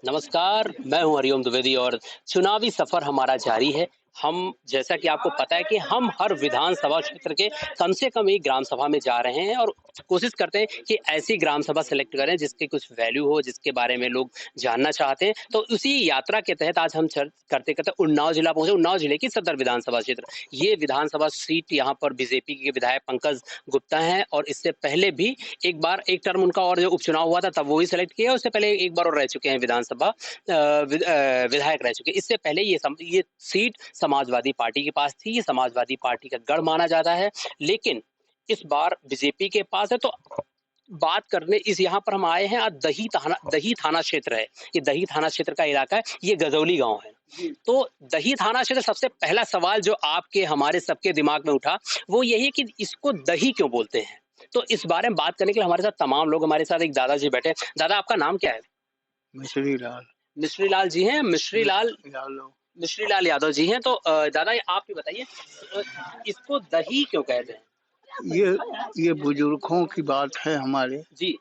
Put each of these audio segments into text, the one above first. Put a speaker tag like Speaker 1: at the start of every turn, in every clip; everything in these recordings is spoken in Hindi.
Speaker 1: नमस्कार, मैं हूँ हरिओम द्विवेदी और चुनावी सफ़र हमारा जारी है। हम जैसा कि आपको पता है कि हम हर विधानसभा क्षेत्र के कम से कम एक ग्राम सभा में जा रहे हैं और कोशिश करते हैं कि ऐसी ग्राम सभा सेलेक्ट करें जिसकी कुछ वैल्यू हो, जिसके बारे में लोग जानना चाहते हैं। तो उसी यात्रा के तहत आज हम चर्च करते-करते उन्नाव जिला पहुँचे, उन्नाव जिले की सदर विधानसभा क्षेत्र। ये विधानसभा सीट यहाँ पर बीजेपी के विधायक पंकज गुप्ता हैं और इससे पहले भी एक बार एक टर्म उनका और जो उपचुनाव हुआ था तब वो ही सेलेक्ट किया, उससे पहले एक बार और रह चुके हैं विधानसभा विधायक रह चुके हैं। इससे पहले ये सीट समाजवादी पार्टी के पास थी, ये समाजवादी पार्टी का गढ़ माना जाता है, लेकिन इस बार बीजेपी के पास है। तो बात करने इस यहाँ पर हम आए हैं। आज दही थाना क्षेत्र है, ये दही थाना क्षेत्र का इलाका है, ये गजौली गांव है। तो दही थाना क्षेत्र, सबसे पहला सवाल जो आपके हमारे सबके दिमाग में उठा वो यही है कि इसको दही क्यों बोलते हैं। तो इस बारे में बात करने के लिए हमारे साथ तमाम लोग, हमारे साथ एक दादाजी बैठे। दादा, आपका नाम क्या है?
Speaker 2: मिश्री लाल
Speaker 1: मिश्री लाल जी हैं।
Speaker 2: यादव।
Speaker 1: मिश्री लाल यादव जी हैं। तो दादा, आप ये बताइए, इसको दही क्यों कहते हैं?
Speaker 2: ये बुजुर्गों की बात है हमारे।
Speaker 1: जी।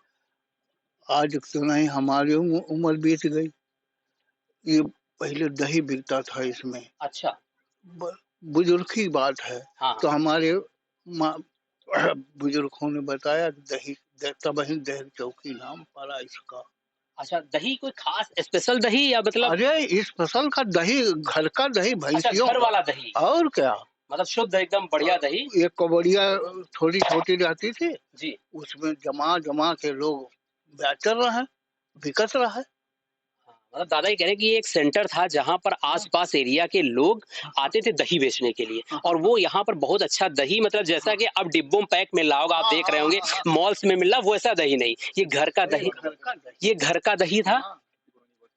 Speaker 2: आज तो नहीं, हमारी उम्र बीत गई। ये पहले दही बिकता था इसमें।
Speaker 1: अच्छा।
Speaker 2: बुजुर्ग की बात है।
Speaker 1: हाँ,
Speaker 2: तो
Speaker 1: हाँ।
Speaker 2: हमारे बुजुर्गों ने बताया दही, तब ही दही चौकी नाम पड़ा इसका।
Speaker 1: अच्छा, दही कोई खास स्पेशल दही या मतलब?
Speaker 2: अरे इस फसल का दही, घर का दही,
Speaker 1: अच्छा,
Speaker 2: भैंसियों
Speaker 1: घर
Speaker 2: का।
Speaker 1: वाला दही,
Speaker 2: और क्या।
Speaker 1: मतलब शुद्ध एकदम बढ़िया दही।
Speaker 2: ये कबड़िया थोड़ी छोटी रहती थी,
Speaker 1: जी।
Speaker 2: उसमें जमा जमा के लोग बेच रहे हैं, बिकत रहा है।
Speaker 1: हाँ, मतलब दादा ये कह रहे हैं कि ये एक सेंटर था जहाँ पर आस-पास एरिया के लोग आते थे दही बेचने के लिए और वो यहाँ पर बहुत अच्छा दही, मतलब जैसा कि अब डिब्बों में पैक मिल रहा होगा, आप देख रहे होंगे मॉल्स में मिल रहा, वैसा दही नहीं, ये घर का दही। ये घर का दही था।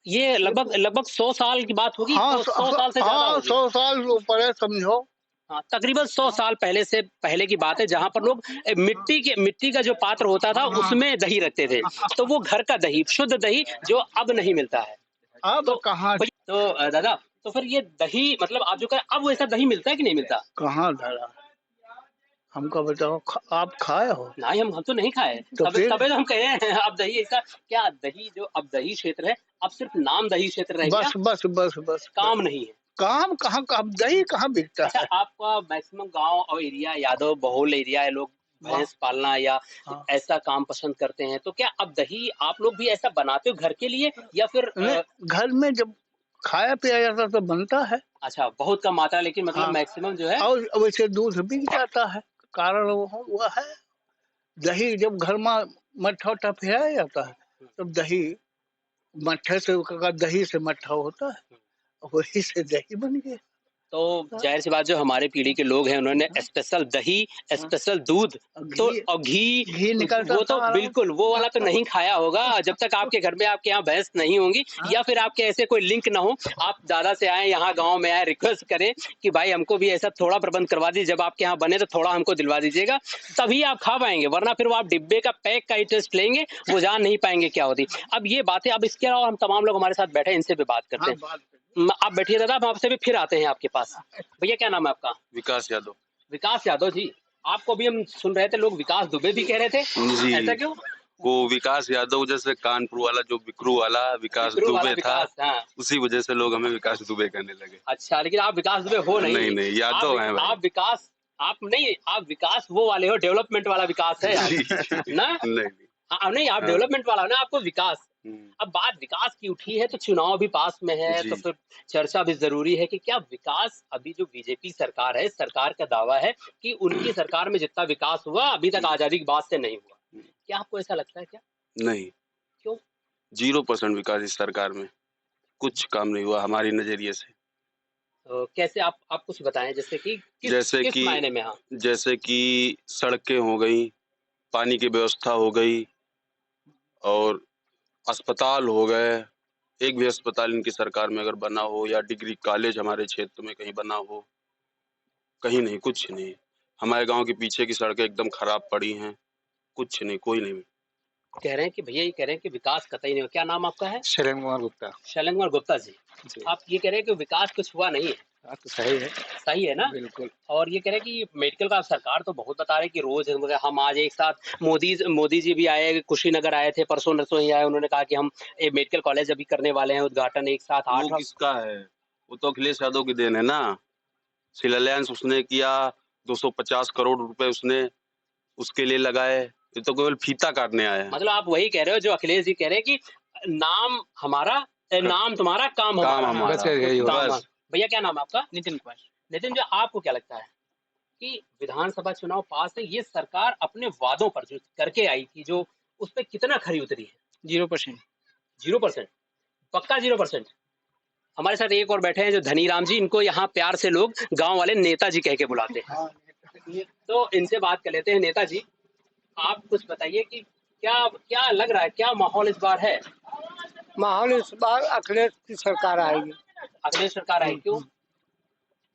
Speaker 1: ये लगभग लगभग 100 साल की बात होगी,
Speaker 2: हाँ
Speaker 1: 100 साल से ज़्यादा
Speaker 2: हाँ,
Speaker 1: होगी।
Speaker 2: 100 साल ऊपर है, समझो।
Speaker 1: हाँ, तकरीबन 100 साल पहले से पहले की बात है, जहाँ पर लोग मिट्टी का जो पात्र होता था उसमें दही रखते थे। तो वो घर का दही, शुद्ध दही जो अब नहीं मिलता है।
Speaker 2: अब
Speaker 1: तो
Speaker 2: कहाँ,
Speaker 1: दादा, तो फिर ये दही मतलब आप जो कहें, अब वैसा दही मिलता है कि नहीं मिलता?
Speaker 2: कहाँ धरा। हमको बताओ, आप खाए हो?
Speaker 1: नहीं, हम तो नहीं खाए।
Speaker 2: तो
Speaker 1: तबे
Speaker 2: फिर
Speaker 1: तबे तो हम कहे हैं अब दही ऐसा क्या, दही जो अब दही क्षेत्र है, अब सिर्फ नाम दही क्षेत्र रह गया,
Speaker 2: बस बस बस बस बस।
Speaker 1: काम नहीं है।
Speaker 2: काम कहाँ का, अब दही कहाँ बिकता
Speaker 1: अच्छा,
Speaker 2: है।
Speaker 1: आपका मैक्सिमम गाँव और एरिया यादव बहुल एरिया है, लोग
Speaker 2: हाँ
Speaker 1: भैंस पालना या
Speaker 2: हाँ।
Speaker 1: ऐसा काम पसंद करते हैं। तो क्या अब दही आप लोग भी ऐसा बनाते हो घर के लिए या फिर
Speaker 2: घर में जब खाया पिया जाता तो बनता है।
Speaker 1: अच्छा, बहुत कम मात्रा, लेकिन मतलब
Speaker 2: हाँ,
Speaker 1: मैक्सिमम जो है।
Speaker 2: और वैसे दूध बिक जाता है। कारण वो है, दही जब घर में मट्ठा उट्ठा पियाया जाता है, तब दही, मट्ठे से दही से मट्ठा होता है, वही से दही बन गया।
Speaker 1: तो ज़ाहिर-सी बात, जो हमारे पीढ़ी के लोग हैं उन्होंने स्पेशल दही, स्पेशल दूध तो
Speaker 2: घी,
Speaker 1: और घी,
Speaker 2: घी निकलता
Speaker 1: वो
Speaker 2: था
Speaker 1: तो
Speaker 2: आराम
Speaker 1: बिल्कुल वो वाला तो नहीं खाया होगा जब तक आपके घर में, आपके यहाँ भैंस नहीं होंगी या फिर आपके ऐसे कोई लिंक ना हो। आप दादा से आए, यहाँ गाँव में आए, रिक्वेस्ट करें कि भाई हमको भी ऐसा थोड़ा प्रबंध करवा दीजिए, जब आपके यहाँ बने तो थोड़ा हमको दिलवा दीजिएगा, तभी आप खा पाएँगे, वरना फिर वो आप डिब्बे का पैक का ही टेस्ट लेंगे, वो जान नहीं पाएँगे क्या होती। अब ये बातें, अब इसके अलावा हम तमाम लोग हमारे साथ बैठे हैं, इनसे भी बात करते
Speaker 2: हाँ,
Speaker 1: हैं।
Speaker 2: बात
Speaker 1: आप बैठिए दादा, हम आपसे भी फिर आते हैं आपके पास। भैया, क्या नाम है आपका?
Speaker 3: विकास यादव।
Speaker 1: विकास यादव जी। आपको अभी हम सुन रहे थे, लोग विकास दुबे भी कह रहे थे,
Speaker 3: जी,
Speaker 1: ऐसा क्यों?
Speaker 3: वो विकास यादव जैसे कानपुर वाला जो विक्रू वाला विकास
Speaker 1: विक्रू वाला
Speaker 3: दुबे था,
Speaker 1: विकास, हाँ।
Speaker 3: उसी वजह से लोग हमें विकास दुबे कहने लगे।
Speaker 1: अच्छा, लेकिन आप विकास दुबे हो
Speaker 3: नहीं,
Speaker 1: नहीं।
Speaker 3: नहीं, यादव हैं भाई।
Speaker 1: आप विकास, आप नहीं, आप विकास वो वाले हो, डेवलपमेंट वाला विकास है
Speaker 3: जी,
Speaker 1: आप, ना?
Speaker 3: नहीं, नहीं।
Speaker 1: हाँ, नहीं, आप
Speaker 3: हाँ,
Speaker 1: डेवलपमेंट वाला हो ना, आपको विकास।
Speaker 3: हुँ,
Speaker 1: अब बात विकास की उठी है तो चुनाव भी पास में है, तो
Speaker 3: जी,
Speaker 1: फिर चर्चा भी ज़रूरी है कि क्या विकास, अभी जो बीजेपी सरकार है, सरकार का दावा है कि उनकी सरकार में जितना विकास हुआ अभी तक आज़ादी के बाद से नहीं हुआ।
Speaker 3: हुँ,
Speaker 1: क्या आपको ऐसा लगता है क्या?
Speaker 3: नहीं,
Speaker 1: क्यों?
Speaker 3: 0% विकास इस सरकार में, कुछ काम नहीं हुआ हमारी नज़रिए से।
Speaker 1: कैसे, आप कुछ बताएँ, जैसे कि किस
Speaker 3: जैसे
Speaker 1: किस
Speaker 3: कि
Speaker 1: मायने में? हाँ।
Speaker 3: जैसे कि सड़कें हो गई, पानी की व्यवस्था हो गई और अस्पताल हो गए। एक भी अस्पताल इनकी सरकार में अगर बना हो या डिग्री कॉलेज हमारे क्षेत्र में कहीं बना हो, कहीं नहीं, कुछ नहीं। हमारे गाँव के पीछे की सड़कें एकदम खराब पड़ी हैं, कुछ नहीं, कोई नहीं।
Speaker 1: कह रहे हैं कि भैया, ये कह रहे हैं कि विकास कतई नहीं हुआ। क्या नाम आपका है?
Speaker 2: शैलेंद्र कुमार गुप्ता।
Speaker 1: शैलेंद्र कुमार गुप्ता जी।
Speaker 2: जी।
Speaker 1: आप ये कह रहे हैं कि विकास कुछ हुआ नहीं है।
Speaker 4: बात तो सही है।
Speaker 1: सही है ना?
Speaker 4: बिल्कुल।
Speaker 1: और ये कह रहे हैं कि मेडिकल का सरकार तो बहुत बता रहे हैं कि रोज हम आज एक साथ मोदी जी भी आए, कुशीनगर आए थे, परसों नरसों ही आए, उन्होंने कहा कि हम एक मेडिकल कॉलेज अभी करने वाले हैं उद्घाटन एक साथ
Speaker 3: वो
Speaker 1: 8
Speaker 3: किसका है? वो तो अखिलेश यादव की देन है ना। शिलान्यास उसने किया, 250 करोड़ रुपए उसने उसके लिए लगाए। ये तो केवल फीता काटने आया है।
Speaker 1: मतलब आप वही कह रहे हो जो अखिलेश जी कह रहे हैं कि नाम हमारा नाम तुम्हारा काम
Speaker 3: काम
Speaker 1: हमारा।
Speaker 3: हमारा।
Speaker 4: बस यही होता
Speaker 1: काम
Speaker 3: बस।
Speaker 1: भैया क्या नाम है आपका? नितिन कुमार। नितिन जी आपको क्या लगता है कि विधानसभा चुनाव पास है, ये सरकार अपने वादों पर जो करके आई थी, जो उस पर कितना खरी उतरी है?
Speaker 4: 0%।
Speaker 1: 0%? पक्का 0%? हमारे साथ एक और बैठे हैं जो धनीराम जी, इनको यहाँ प्यार से लोग गांव वाले नेताजी कह के बुलाते हैं।
Speaker 2: हाँ,
Speaker 1: तो इनसे बात कर लेते हैं। नेताजी, आप कुछ बताइए कि क्या क्या लग रहा है, क्या माहौल इस बार है?
Speaker 5: माहौल इस बार अखिलेश की सरकार आएगी।
Speaker 1: अखिलेश सरकार आई क्यों?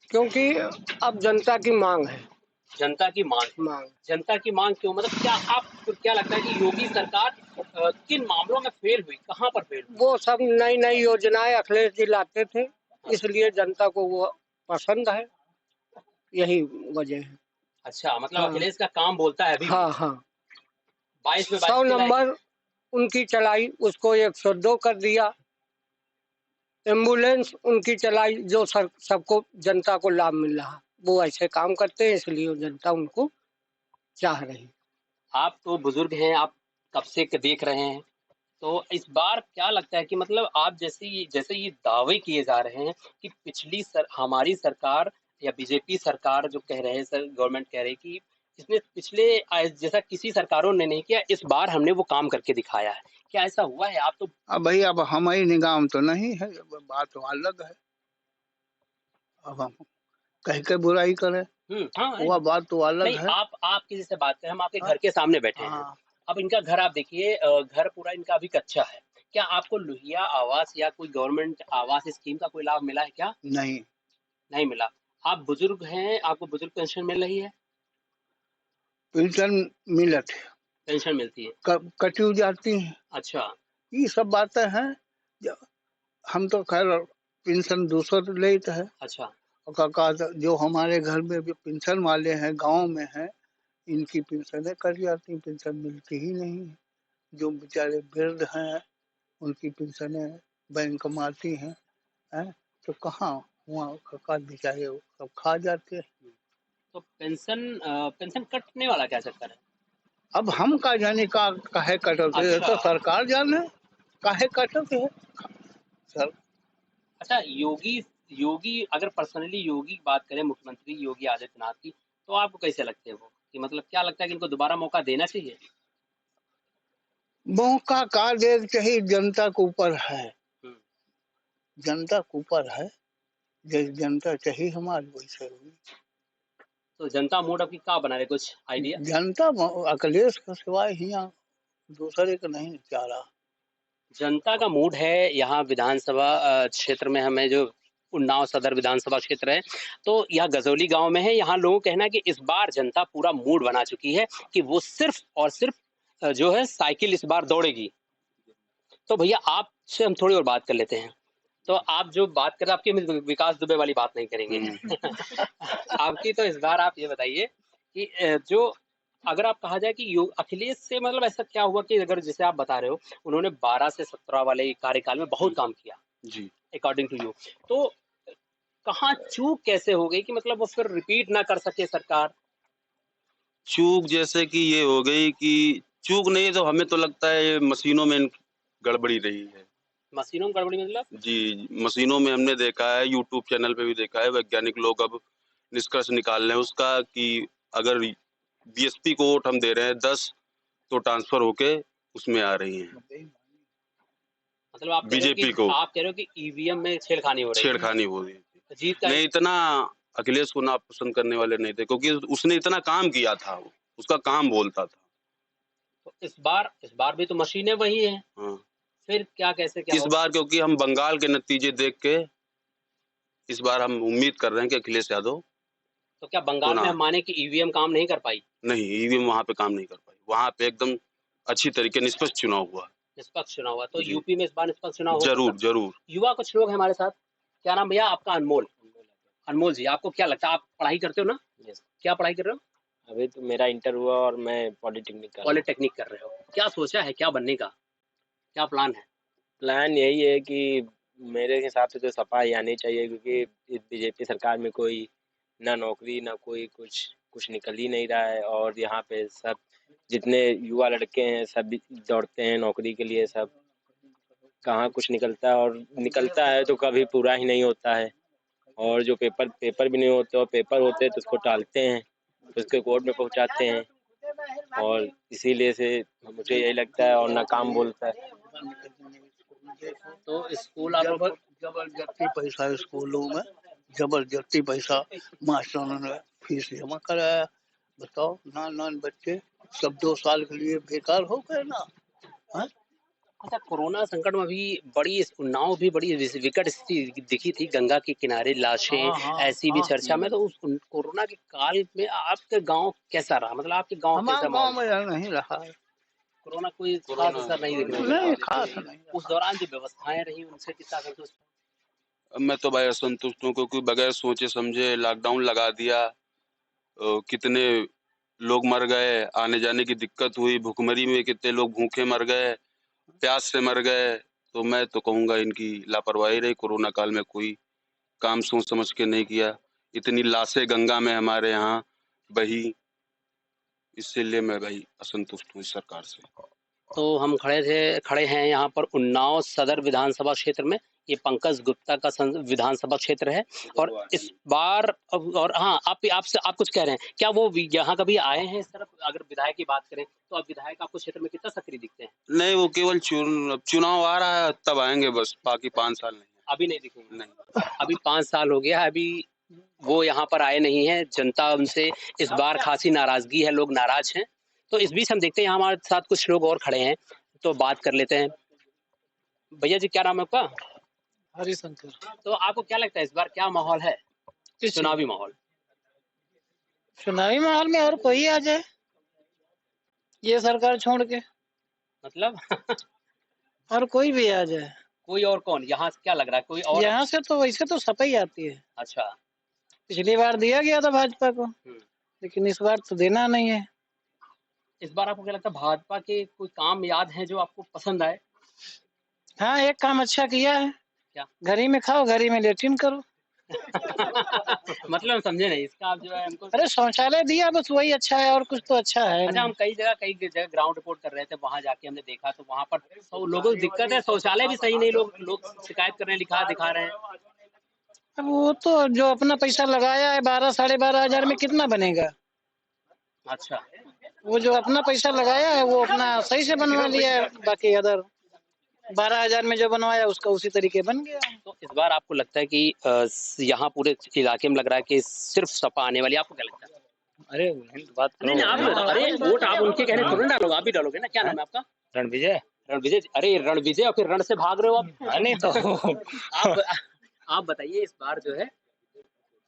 Speaker 5: क्योंकि अब जनता की मांग है।
Speaker 1: जनता की मांग है। जनता की मांग क्यों, मतलब क्या आपको क्या लगता है कि योगी सरकार किन मामलों में फेल हुई, कहाँ पर फेल हुई?
Speaker 5: वो सब नई नई योजनाएं अखिलेश जी लाते थे, इसलिए जनता को वो पसंद है, यही वजह है।
Speaker 1: अच्छा, मतलब
Speaker 5: हाँ।
Speaker 1: अखिलेश का काम बोलता है अभी भी।
Speaker 5: हाँ हाँ।
Speaker 1: 22 में
Speaker 5: 100 नंबर उनकी चलाई, उसको 102 कर दिया। एम्बुलेंस उनकी चलाई, जो सबको जनता को लाभ मिल रहा, वो ऐसे काम करते हैं, इसलिए जनता उनको चाह रही।
Speaker 1: आप तो बुजुर्ग हैं, आप कब से देख रहे हैं, तो इस बार क्या लगता है कि मतलब आप जैसे ये दावे किए जा रहे हैं कि हमारी सरकार या बीजेपी सरकार जो कह रहे हैं, सर गवर्नमेंट कह रही है कि इसने पिछले जैसा किसी सरकारों ने नहीं किया, इस बार हमने वो काम करके दिखाया है, क्या ऐसा हुआ है? आप तो
Speaker 2: अब भाई अब हमारी निगाह में तो नहीं है, बात तो अलग है। अब हम कह के बुराई करें,
Speaker 1: हाँ,
Speaker 2: वह बात तो अलग
Speaker 1: नहीं
Speaker 2: है।
Speaker 1: आप किसी से बात करें, हम आपके
Speaker 2: हाँ।
Speaker 1: घर के सामने बैठे हैं।
Speaker 2: हाँ।
Speaker 1: अब इनका घर आप देखिए, घर पूरा इनका अभी कच्चा है। क्या आपको लोहिया आवास या कोई गवर्नमेंट आवास स्कीम का कोई लाभ मिला है क्या?
Speaker 2: नहीं,
Speaker 1: नहीं मिला। आप बुजुर्ग हैं, आपको बुजुर्ग पेंशन मिल रही है?
Speaker 2: पेंशन मिलत है,
Speaker 1: पेंशन मिलती है।
Speaker 2: कटी जाती है,
Speaker 1: अच्छा।
Speaker 2: ये सब बातें हैं। हम तो खैर पेंशन दूसरा लेते है।
Speaker 1: अच्छा।
Speaker 2: और काका जो हमारे घर में भी पेंशन वाले हैं, गांव में हैं, इनकी पेंशनें कट जाती, पेंशन मिलती ही नहीं है। जो बेचारे वृद्ध हैं, उनकी पेंशनें बैंक में आती हैं, तो कहाँ वहाँ काका बेचारे सब खा जाते हैं।
Speaker 1: तो पेंशन कटने वाला क्या चक्कर है?
Speaker 2: अब हम का जाने का काहे कटते है,
Speaker 1: अच्छा।
Speaker 2: तो सरकार जाने काहे कटते है सर।
Speaker 1: अच्छा, योगी योगी अगर पर्सनली योगी की बात करें, मुख्यमंत्री योगी आदित्यनाथ की, तो आपको कैसे लगते हैं वो, कि मतलब क्या लगता है कि इनको दोबारा मौका देना चाहिए?
Speaker 2: मौका का दे चाहिए, जनता के ऊपर है,
Speaker 1: हम्म,
Speaker 2: जनता के ऊपर है। जैसे जनता चाहिए हमारी वैसे होगी।
Speaker 1: तो जनता मूड अभी क्या बना रहे, कुछ आइडिया?
Speaker 2: जनता अखिलेश के सिवाय यहाँ दूसरे को नहीं चाह रहा।
Speaker 1: जनता का मूड है यहाँ विधानसभा क्षेत्र में, हमें जो उन्नाव सदर विधानसभा क्षेत्र है, तो यह गजौली गांव में है। यहाँ लोगों का कहना है कि इस बार जनता पूरा मूड बना चुकी है कि वो सिर्फ और सिर्फ जो है साइकिल इस बार दौड़ेगी। तो भैया आपसे हम थोड़ी और बात कर लेते हैं। तो आप जो बात कर रहे हैं, आपकी विकास दुबे वाली बात नहीं करेंगे। आपकी तो इस बार आप ये बताइए कि जो अगर आप कहा जाए कि अखिलेश से मतलब ऐसा क्या हुआ कि अगर जैसे आप बता रहे हो उन्होंने 12 से 17 वाले कार्यकाल में बहुत काम किया
Speaker 3: जी।
Speaker 1: अकॉर्डिंग टू यू, तो कहाँ चूक कैसे हो गई कि मतलब वो फिर रिपीट ना कर सके सरकार?
Speaker 3: चूक जैसे कि ये हो गई कि चूक नहीं, तो हमें तो लगता है ये मशीनों में गड़बड़ी रही है।
Speaker 1: मशीनों में गड़बड़ी मतलब?
Speaker 3: जी, मशीनों में हमने देखा है, यूट्यूब चैनल पे भी देखा है, वैज्ञानिक लोग अब निष्कर्ष निकाल रहे हैं उसका कि अगर बीएसपी को वोट हम दे रहे हैं 10, तो ट्रांसफर होके उसमें आ रही हैं
Speaker 1: मतलब आप कह रहे हो
Speaker 3: बीजेपी
Speaker 1: कि
Speaker 3: को।
Speaker 1: आप कह रहे हो कि ईवीएम में छेड़खानी हो रही है।
Speaker 3: छेड़खानी हो रही थी।
Speaker 1: तो जीत का
Speaker 3: नहीं, इतना अखिलेश को नापसंद करने वाले नहीं थे, क्योंकि उसने इतना काम किया था, उसका काम बोलता था।
Speaker 1: तो इस बार भी तो मशीनें वही हैं।
Speaker 3: हाँ।
Speaker 1: फिर क्या कैसे क्या
Speaker 3: इस बार क्योंकि हम बंगाल के नतीजे देख के इस बार हम उम्मीद कर रहे हैं कि अखिलेश यादव।
Speaker 1: तो क्या बंगाल में हम माने कि ईवीएम काम नहीं कर पाई?
Speaker 3: नहीं, ईवीएम वहां पे काम नहीं कर पाई, वहां पे एकदम अच्छी तरीके निष्पक्ष चुनाव हुआ।
Speaker 1: निष्पक्ष चुनाव हुआ, तो यूपी में इस बार निष्पक्ष चुनाव हो
Speaker 3: जरूर
Speaker 1: सकता है?
Speaker 3: जरूर।
Speaker 1: युवा कुछ लोग हैं हमारे साथ। क्या नाम भैया आपका? अनमोल। अनमोल जी, आपको क्या लगता है, आप पढ़ाई करते हो ना?
Speaker 4: यस।
Speaker 1: क्या पढ़ाई कर रहे हो?
Speaker 4: अभी तो मेरा इंटर हुआ और मैं पॉलिटेक्निक कर रहा हूँ।
Speaker 1: पॉलिटेक्निक कर रहे हो। क्या सोचा है, क्या बनने का? क्या प्लान है?
Speaker 4: प्लान यही है कि मेरे हिसाब से तो सपा ही आनी चाहिए, क्योंकि इस बीजेपी सरकार में कोई ना नौकरी ना कोई कुछ निकल ही नहीं रहा है। और यहाँ पे सब जितने युवा लड़के हैं सब भी दौड़ते हैं नौकरी के लिए, सब कहाँ कुछ निकलता है, और निकलता है तो कभी पूरा ही नहीं होता है। और जो पेपर भी नहीं होते, और पेपर होते हैं तो उसको टालते हैं, तो उसके कोर्ट में पहुंचाते हैं, और इसीलिए से मुझे यही लगता है, और नाकाम बोलता है।
Speaker 1: तो स्कूल आप लोग
Speaker 2: जबरदस्ती पैसा स्कूलों में, जबरदस्ती पैसा मास्टरों ने फीस जमा कराया। बताओ, नान बच्चे सब 2 साल के लिए बेकार हो गए ना। हाँ?
Speaker 1: अच्छा, कोरोना संकट में भी उन्नाव भी बड़ी विकट स्थिति दिखी थी, गंगा के किनारे लाशें ऐसी भी चर्चा में। तो उस कोरोना के काल में आपके गांव कैसा रहा, मतलब आपके गांव
Speaker 2: हमारे
Speaker 1: कैसा
Speaker 2: गाँव
Speaker 1: माहौल?
Speaker 2: में नहीं रहा है।
Speaker 1: कोरोना कोई खास असर नहीं दिखने
Speaker 2: नहीं,
Speaker 1: लगा।
Speaker 2: खास नहीं।
Speaker 1: उस दौरान जो व्यवस्थाएं रही उनसे कितना संतुष्ट?
Speaker 3: अब मैं तो भाई असंतुष्ट हूँ, क्योंकि बगैर सोचे समझे लॉकडाउन लगा दिया। कितने लोग मर गए, आने जाने की दिक्कत हुई, भुखमरी में कितने लोग भूखे मर गए, प्यास से मर गए। तो मैं तो कहूँगा इनकी लापरवाही रही, कोरोना काल में कोई काम सोच समझ के नहीं किया। इतनी लाशें गंगा में हमारे यहाँ बही, इसीलिए मैं भाई असंतुष्ट हूँ इस सरकार से।
Speaker 1: तो हम खड़े हैं यहाँ पर उन्नाव सदर विधानसभा क्षेत्र में। ये पंकज गुप्ता का विधानसभा क्षेत्र है। और इस बार और हाँ, आप कुछ कह रहे हैं क्या? वो यहाँ कभी आए हैं इस तरफ? अगर विधायक की बात करें तो अब विधायक आपको क्षेत्र में कितना सक्रिय दिखते हैं?
Speaker 3: नहीं, वो केवल चुनाव आ रहा है तब आएंगे बस, बाकी 5 साल नहीं।
Speaker 1: अभी नहीं दिखेंगे?
Speaker 3: नहीं।
Speaker 1: अभी 5 साल हो गया, अभी वो यहाँ पर आए नहीं है। जनता उनसे इस बार खासी नाराजगी है, लोग नाराज हैं। तो इस बीच हम देखते हैं यहाँ हमारे साथ कुछ लोग और खड़े हैं, तो बात कर लेते हैं। भैया जी, क्या नाम है आपका?
Speaker 5: हरिशंकर।
Speaker 1: तो आपको क्या लगता है इस बार क्या माहौल है, चुनावी माहौल?
Speaker 5: चुनावी माहौल में और कोई आ जाए ये सरकार छोड़ के,
Speaker 1: मतलब
Speaker 5: और कोई भी आ जाए।
Speaker 1: कोई और कौन? यहाँ से क्या लग रहा है, कोई और?
Speaker 5: यहाँ से तो वैसे तो सपा ही आती है।
Speaker 1: अच्छा।
Speaker 5: पिछली बार दिया गया था भाजपा को, लेकिन इस बार तो देना नहीं है।
Speaker 1: इस बार आपको क्या लगता है भाजपा के कोई काम याद है जो आपको पसंद आए?
Speaker 5: हाँ, एक काम अच्छा किया है।
Speaker 1: क्या?
Speaker 5: घर ही में खाओ, घर ही में लेट्रिन करो।
Speaker 1: मतलब हम समझे नहीं इसका, आप जो है हमको।
Speaker 5: अरे शौचालय दिया, बस वही अच्छा है, और कुछ तो अच्छा है
Speaker 1: अच्छा, हम कई जगह ग्राउंड रिपोर्ट कर रहे थे, वहां जाके हमने देखा तो वहां पर लोगों को दिक्कत है, शौचालय भी सही नहीं, लोग शिकायत कर रहे हैं, दिखा रहे हैं।
Speaker 5: अब वो तो जो अपना पैसा लगाया है 12-12,500 में कितना बनेगा?
Speaker 1: अच्छा।
Speaker 5: वो जो अपना पैसा लगाया है वो अपना सही से बनवा लिया है, बाकी अदर 12,000 में जो बनवाया उसका उसी तरीके बन गया।
Speaker 1: तो इस बार आपको लगता है कि यहाँ पूरे इलाके में लग रहा है कि सिर्फ सपा आने वाली, आपको क्या लगता है?
Speaker 5: अरे बात
Speaker 1: नहीं आप अरे वोट आप उनके कहने थोड़ी ना डालोगे, आप भी डालोगे ना। क्या नाम है आपका?
Speaker 5: रणविजय।
Speaker 1: रणविजय। अरे रणविजय, और फिर रण से भाग रहे हो आप?
Speaker 5: नहीं तो
Speaker 1: आप बताइए इस बार जो है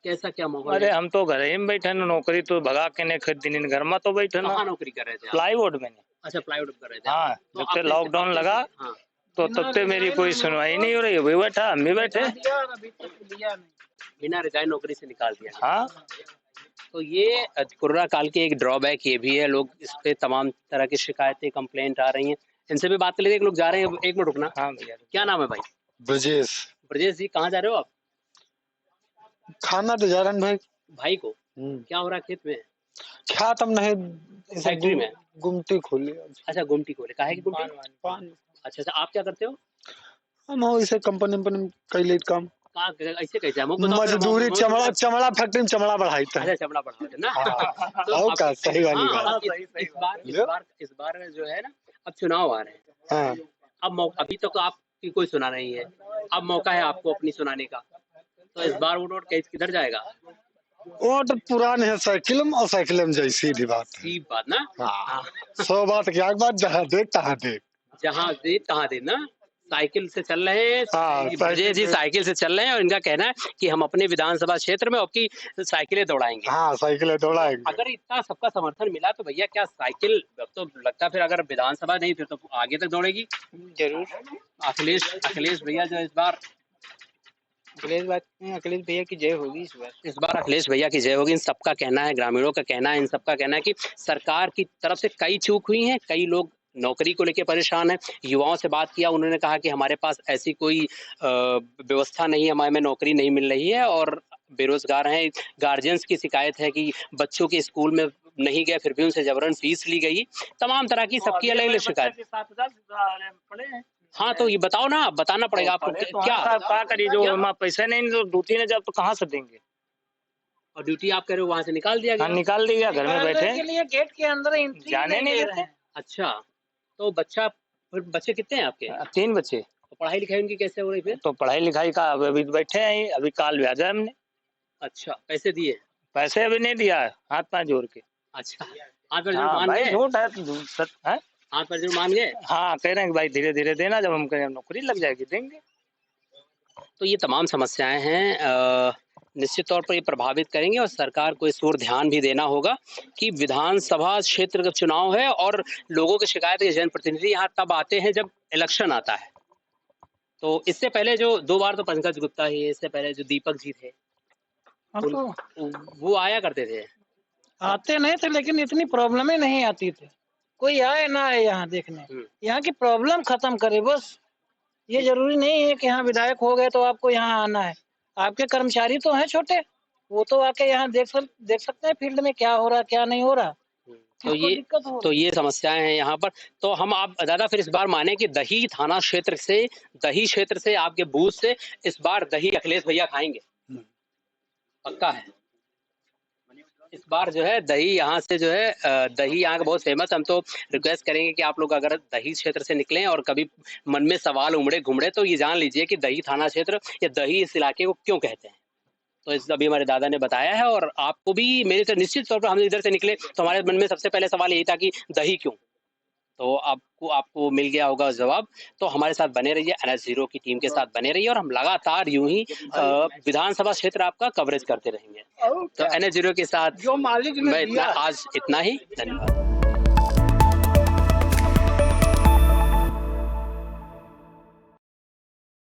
Speaker 1: कैसा क्या माहौल
Speaker 5: अरे
Speaker 1: है?
Speaker 5: हम तो घर ही में बैठे ना, नौकरी तो भगा के नहीं खरीदी, दिन घर में तो बैठे ना।
Speaker 1: कहाँ नौकरी कर रहे थे आप?
Speaker 5: प्लाईवुड में।
Speaker 1: अच्छा, प्लाईवुड कर रहे थे।
Speaker 5: हाँ,
Speaker 1: तो
Speaker 5: जब
Speaker 1: आप
Speaker 5: से लॉकडाउन लगा
Speaker 1: हाँ,
Speaker 5: तो तब से मेरी कोई सुनवाई नहीं हो रही है, वही बैठा, हम भी बैठे।
Speaker 1: बिना रिजाइन नौकरी से निकाल दिया।
Speaker 5: हाँ,
Speaker 1: तो ये कोरोना काल के एक ड्रॉबैक ये भी है, लोग इस पे तमाम तरह की शिकायतें, कंप्लेंट आ रही हैं। इनसे भी बात कर लेते, एक लोग जा रहे हैं, एक मिनट रुकना।
Speaker 5: हाँ भैया।
Speaker 1: क्या नाम है भाई?
Speaker 6: ब्रजेश।
Speaker 1: ब्रजेश जी, कहाँ जा रहे हो आप?
Speaker 6: खाना तो जा रहे हैं भाई।
Speaker 1: भाई को क्या हो रहा है खेत में?
Speaker 6: क्या तब नहीं,
Speaker 1: फैक्ट्री में
Speaker 6: गुमटी खोली।
Speaker 1: अच्छा, गुमटी खोले, काहे की गुमटी?
Speaker 6: पान।
Speaker 1: अच्छा, आप क्या करते हो?
Speaker 6: हम हो इसे कंपनी कई लेट काम।
Speaker 1: ऐसे कैसे?
Speaker 6: मजदूरी, चमड़ा फैक्ट्री में चमड़ा बढ़ाई था।
Speaker 1: अच्छा, चमड़ा बढ़ाते ना।
Speaker 6: तो का सही वाली
Speaker 1: बात। इस बार जो है ना, अब चुनाव आ रहे हैं।
Speaker 6: हाँ।
Speaker 1: अब अभी तक तो आपकी कोई सुना नहीं है, अब मौका है आपको अपनी सुनाने का। तो इस बार वोट किधर जाएगा?
Speaker 6: वोट पुराने है साइकिल में, और साइकिल में जाए, सीधी बात।
Speaker 1: सीधी बात ना।
Speaker 6: हाँ। 100 बात क्या बात, जहाँ देख तहाँ देख।
Speaker 1: जहाँ दे तहाँ दे ना। साइकिल से चल रहे हैं।
Speaker 6: हाँ,
Speaker 1: ब्रजेश जी साइकिल से चल रहे हैं, और इनका कहना है कि हम अपने विधानसभा क्षेत्र में आपकी साइकिलें दौड़ाएंगे।
Speaker 6: हाँ, साइकिलें दौड़ाएंगे।
Speaker 1: अगर इतना सबका समर्थन मिला तो भैया क्या साइकिल, तो लगता है फिर अगर विधानसभा नहीं फिर तो आगे तक दौड़ेगी जरूर। अखिलेश भैया जो इस बार
Speaker 7: अखिलेश भैया की जय होगी इस बार।
Speaker 1: इस बार अखिलेश भैया की जय होगी, इन सबका कहना है, ग्रामीणों का कहना है, इन सबका कहना है कि सरकार की तरफ से कई चूक हुई हैं, कई लोग नौकरी को लेकर परेशान हैं। युवाओं से बात किया, उन्होंने कहा कि हमारे पास ऐसी कोई व्यवस्था नहीं है, हमें नौकरी नहीं मिल रही है और बेरोजगार हैं। गार्जियंस की शिकायत है कि बच्चों के स्कूल में नहीं गए, फिर भी उनसे जबरन फीस ली गई। तमाम तरह की सबकी अलग अलग शिकायत। हाँ, तो ये बताओ ना, बताना पड़ेगा आपको क्या
Speaker 7: करिए, जो पैसा नहीं तो ड्यूटी ने जब तो कहाँ से देंगे।
Speaker 1: और ड्यूटी आप कह रहे हो वहाँ से निकाल दिया गया?
Speaker 7: हाँ, निकाल दिया, घर में बैठे
Speaker 5: के लिए गेट के अंदर एंट्री
Speaker 7: जाने नहीं देते।
Speaker 1: अच्छा, तो बच्चे कितने हैं आपके?
Speaker 7: 3 बच्चे।
Speaker 1: तो पढ़ाई लिखाई उनकी कैसे हो रही फिर?
Speaker 7: तो पढ़ाई लिखाई का अभी बैठे हैं, अभी काल भेजा हमने।
Speaker 1: अच्छा, पैसे दिए?
Speaker 7: पैसे अभी नहीं दिया है, हाथ पाँव जोड़ के।
Speaker 1: अच्छा, हाथ पर जोड़
Speaker 7: हाँ,
Speaker 1: मान
Speaker 7: भाई
Speaker 1: गए?
Speaker 7: झूठ है तो सच है।
Speaker 1: हाथ पर जोड़ मान गए?
Speaker 7: हाँ, कह रहे हैं कि भाई धीरे धीरे देना, जब हम कहें नौकरी लग जाएगी देंगे।
Speaker 1: तो ये तमाम समस्याएं हैं, निश्चित तौर पर ये प्रभावित करेंगे और सरकार को इस ओर ध्यान भी देना होगा कि विधानसभा क्षेत्र का चुनाव है और लोगों की शिकायत के जनप्रतिनिधि यहाँ तब आते हैं जब इलेक्शन आता है। तो इससे पहले जो 2 बार तो पंकज गुप्ता ही है, इससे पहले जो दीपक जी थे वो आया करते थे।
Speaker 5: आते नहीं थे, लेकिन इतनी प्रॉब्लमें नहीं आती थी। कोई आए ना आए यहाँ देखने, यहाँ की प्रॉब्लम खत्म करे बस। ये जरूरी नहीं है कि यहाँ विधायक हो गए तो आपको यहाँ आना है। आपके कर्मचारी तो हैं छोटे, वो तो आके यहाँ देख सकते हैं फील्ड में क्या हो रहा क्या नहीं हो रहा।
Speaker 1: तो ये समस्याएं हैं यहाँ पर। तो हम आप दादा फिर इस बार माने कि दही थाना क्षेत्र से, दही क्षेत्र से, आपके बूथ से इस बार दही अखिलेश भैया खाएंगे? पक्का है? इस बार जो है दही यहाँ से जो है, दही यहाँ का बहुत फेमस। हम तो रिक्वेस्ट करेंगे कि आप लोग अगर दही क्षेत्र से निकलें और कभी मन में सवाल उमड़े घुमड़े तो ये जान लीजिए कि दही थाना क्षेत्र या दही इस इलाके को क्यों कहते हैं। तो इस अभी हमारे दादा ने बताया है और आपको भी मेरे से निश्चित तौर पर, हम इधर से निकले तो हमारे मन में सबसे पहले सवाल यही था कि दही क्यों। तो आपको मिल गया होगा जवाब। तो हमारे साथ बने रहिए, NH0 की टीम के साथ बने रहिए और हम लगातार यूं ही विधानसभा क्षेत्र आपका कवरेज करते रहेंगे। तो NH0 के साथ
Speaker 2: जो मालिक ने
Speaker 1: मैं आज इतना ही, धन्यवाद।